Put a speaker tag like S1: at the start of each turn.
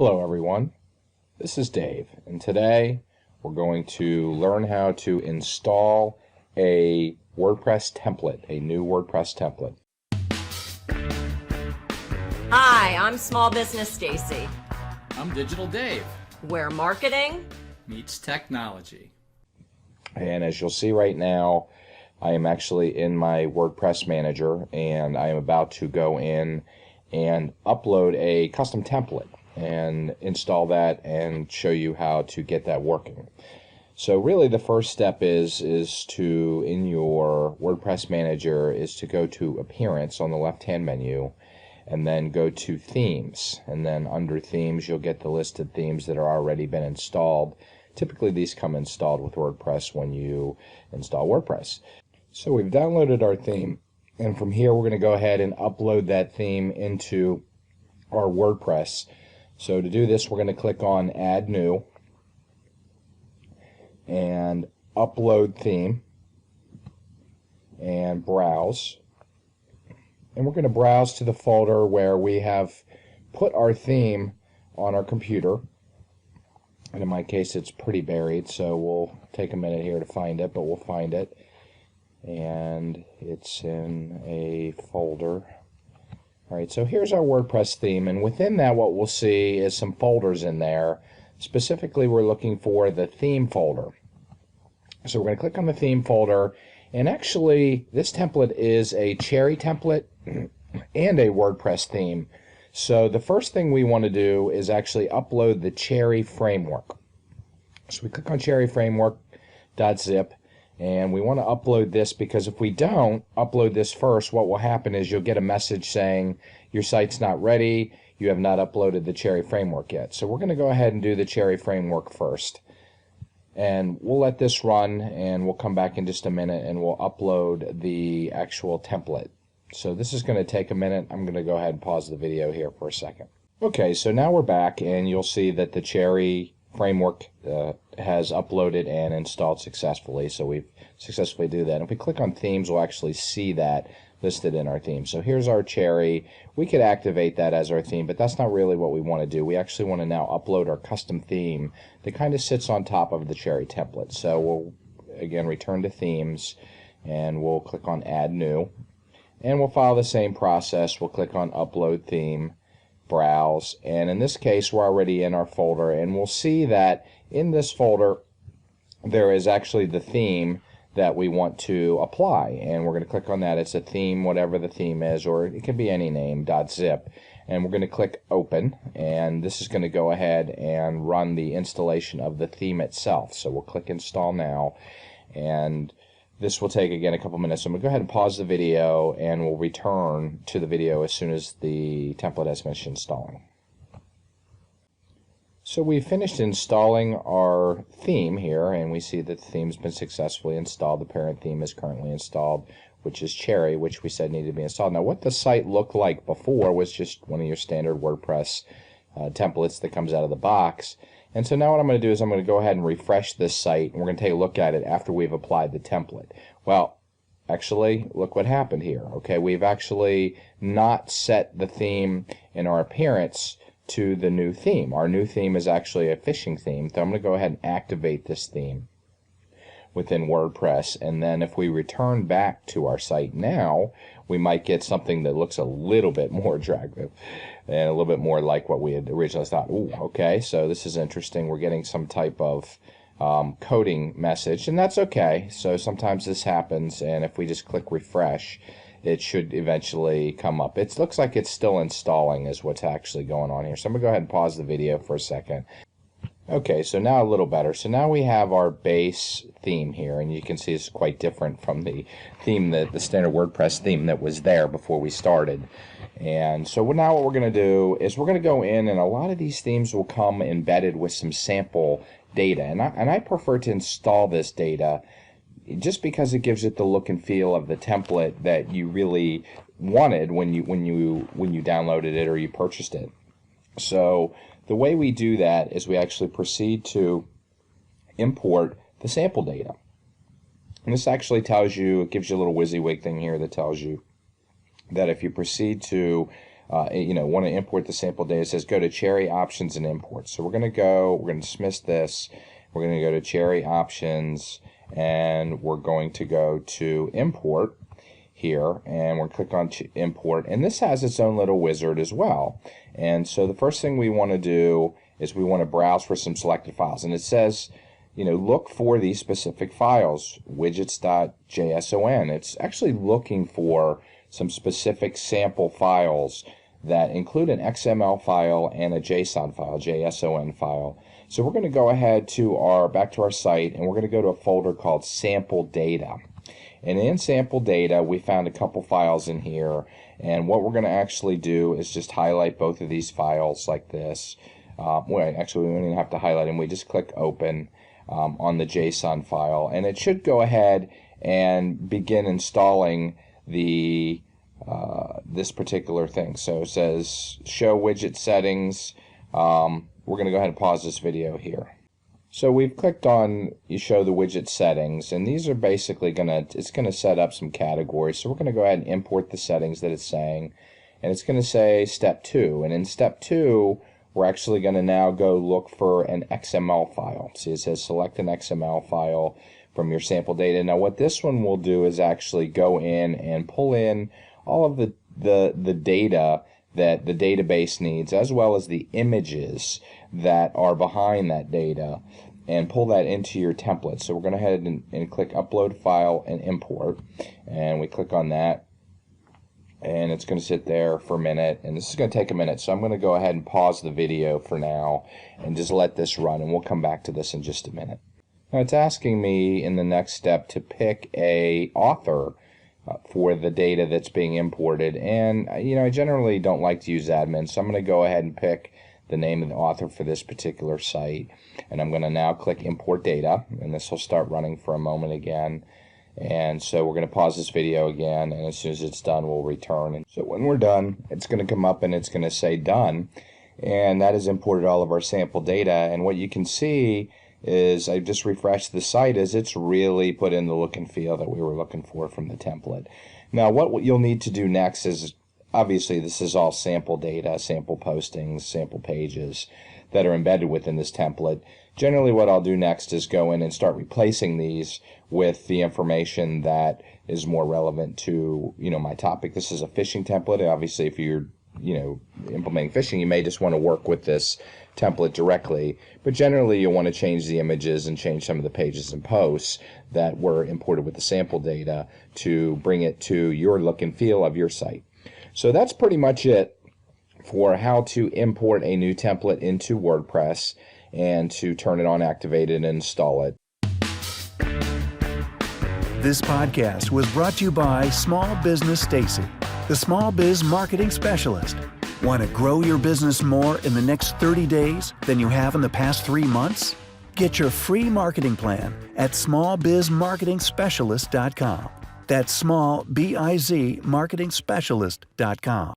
S1: Hello everyone, this is Dave, and today we're going to learn how to install a WordPress template, a new WordPress template.
S2: Hi, I'm Small Business Stacy,
S3: I'm Digital Dave.
S2: where marketing
S3: Meets technology.
S1: And as you'll see right now, I am actually in my WordPress manager, and I am about to go in and upload a custom template and install that and show you how to get that working. So really the first step is to, in your WordPress manager, is to go to Appearance on the left-hand menu and then go to Themes, and then under Themes you'll get the listed themes that are already been installed. Typically these come installed with WordPress when you install WordPress. So we've downloaded our theme, and from here we're going to go ahead and upload that theme into our WordPress. So to do this, we're going to click on Add New and Upload Theme and Browse. And we're going to browse to the folder where we have put our theme on our computer. And in my case, it's pretty buried, so we'll take a minute here to find it, but we'll find it. And it's in a folder. Alright, so here's our WordPress theme, and within that what we'll see is some folders in there. Specifically, we're looking for the theme folder. So we're going to click on the theme folder, and actually this template is a Cherry template and a WordPress theme. So the first thing we want to do is actually upload the Cherry framework. So we click on Cherry framework.zip, and we want to upload this because if we don't upload this first, what will happen is you'll get a message saying your site's not ready, you have not uploaded the Cherry framework yet. So we're going to go ahead and do the Cherry framework first. And we'll let this run, and we'll come back in just a minute and we'll upload the actual template. So this is going to take a minute. I'm going to go ahead and pause the video here for a second. Okay, so now we're back, and you'll see that the Cherry framework has uploaded and installed successfully. So we've successfully do that. And if we click on themes, we'll actually see that listed in our theme. So here's our Cherry. We could activate that as our theme, but that's not really what we want to do. We actually want to now upload our custom theme that kind of sits on top of the Cherry template. So we'll again return to themes, and we'll click on Add New, and we'll follow the same process. We'll click on Upload Theme, Browse, and in this case we're already in our folder, and we'll see that in this folder there is actually the theme that we want to apply, and we're going to click on that. It's a theme, whatever the theme is, or it can be any name, .zip, and we're going to click Open, and this is going to go ahead and run the installation of the theme itself. So we'll click Install Now, and this will take again a couple minutes. So I'm going to go ahead and pause the video, and we'll return to the video as soon as the template has finished installing. So we finished installing our theme here, and we see that the theme's been successfully installed. The parent theme is currently installed, which is Cherry, which we said needed to be installed. Now what the site looked like before was just one of your standard WordPress templates that comes out of the box. And so now what I'm going to do is I'm going to go ahead and refresh this site, and we're going to take a look at it after we've applied the template. Well, actually, look what happened here. Okay, we've actually not set the theme in our appearance to the new theme. Our new theme is actually a fishing theme, so I'm going to go ahead and activate this theme within WordPress, and then if we return back to our site now, we might get something that looks a little bit more attractive and a little bit more like what we had originally thought. Ooh, okay, so this is interesting. We're getting some type of coding message, and that's okay. So sometimes this happens, and if we just click refresh, it should eventually come up. It looks like it's still installing is what's actually going on here. So I'm going to go ahead and pause the video for a second. Okay, so now a little better. So now we have our base theme here, and you can see it's quite different from the theme, the standard WordPress theme that was there before we started. And so now what we're going to do is we're going to go in, and a lot of these themes will come embedded with some sample data. And I prefer to install this data just because it gives it the look and feel of the template that you really wanted when you downloaded it or you purchased it. So the way we do that is we actually proceed to import the sample data. And this actually tells you, it gives you a little WYSIWYG thing here that tells you that if you proceed to want to import the sample data, it says go to Cherry Options and Import. So we're going to dismiss this. We're going to go to Cherry Options, and we're going to go to Import here, and we're going to click on Import, and this has its own little wizard as well. And so the first thing we want to do is we want to browse for some selected files, and it says, look for these specific files, widgets.json. It's actually looking for some specific sample files that include an XML file and a JSON file, JSON file. So we're going to go ahead to back to our site, and we're going to go to a folder called Sample Data. And in Sample Data, we found a couple files in here, and what we're going to actually do is just highlight both of these files like this. Actually, we don't even have to highlight them. We just click Open on the JSON file, and it should go ahead and begin installing the this particular thing. So it says Show Widget Settings. We're going to go ahead and pause this video here. So we've clicked on you show the widget settings, and these are basically it's going to set up some categories. So we're going to go ahead and import the settings that it's saying, and it's going to say step 2. And in step 2, we're actually going to now go look for an XML file. See, it says select an XML file from your sample data. Now what this one will do is actually go in and pull in all of the data that the database needs, as well as the images that are behind that data, and pull that into your template. So we're going to head and click Upload File and Import, and we click on that, and it's going to sit there for a minute, and this is going to take a minute. So I'm going to go ahead and pause the video for now and just let this run, and we'll come back to this in just a minute. Now it's asking me in the next step to pick a author for the data that's being imported, and I generally don't like to use admin, so I'm going to go ahead and pick the name of the author for this particular site, and I'm going to now click Import Data, and this will start running for a moment again. And so we're going to pause this video again, and as soon as it's done, we'll return. And so when we're done, it's going to come up and it's going to say done, and that has imported all of our sample data. And what you can see is I just refreshed the site, as it's really put in the look and feel that we were looking for from the template. Now what you'll need to do next is, obviously this is all sample data, sample postings, sample pages that are embedded within this template. Generally what I'll do next is go in and start replacing these with the information that is more relevant to my topic. This is a phishing template. Obviously if you're implementing phishing, you may just want to work with this template directly, but generally you'll want to change the images and change some of the pages and posts that were imported with the sample data to bring it to your look and feel of your site. So that's pretty much it for how to import a new template into WordPress and to turn it on, activate it, and install it.
S4: This podcast was brought to you by Small Business Stacy, the small biz marketing specialist. Want to grow your business more in the next 30 days than you have in the past 3 months? Get your free marketing plan at smallbizmarketingspecialist.com. That's small, B-I-Z, marketingspecialist.com.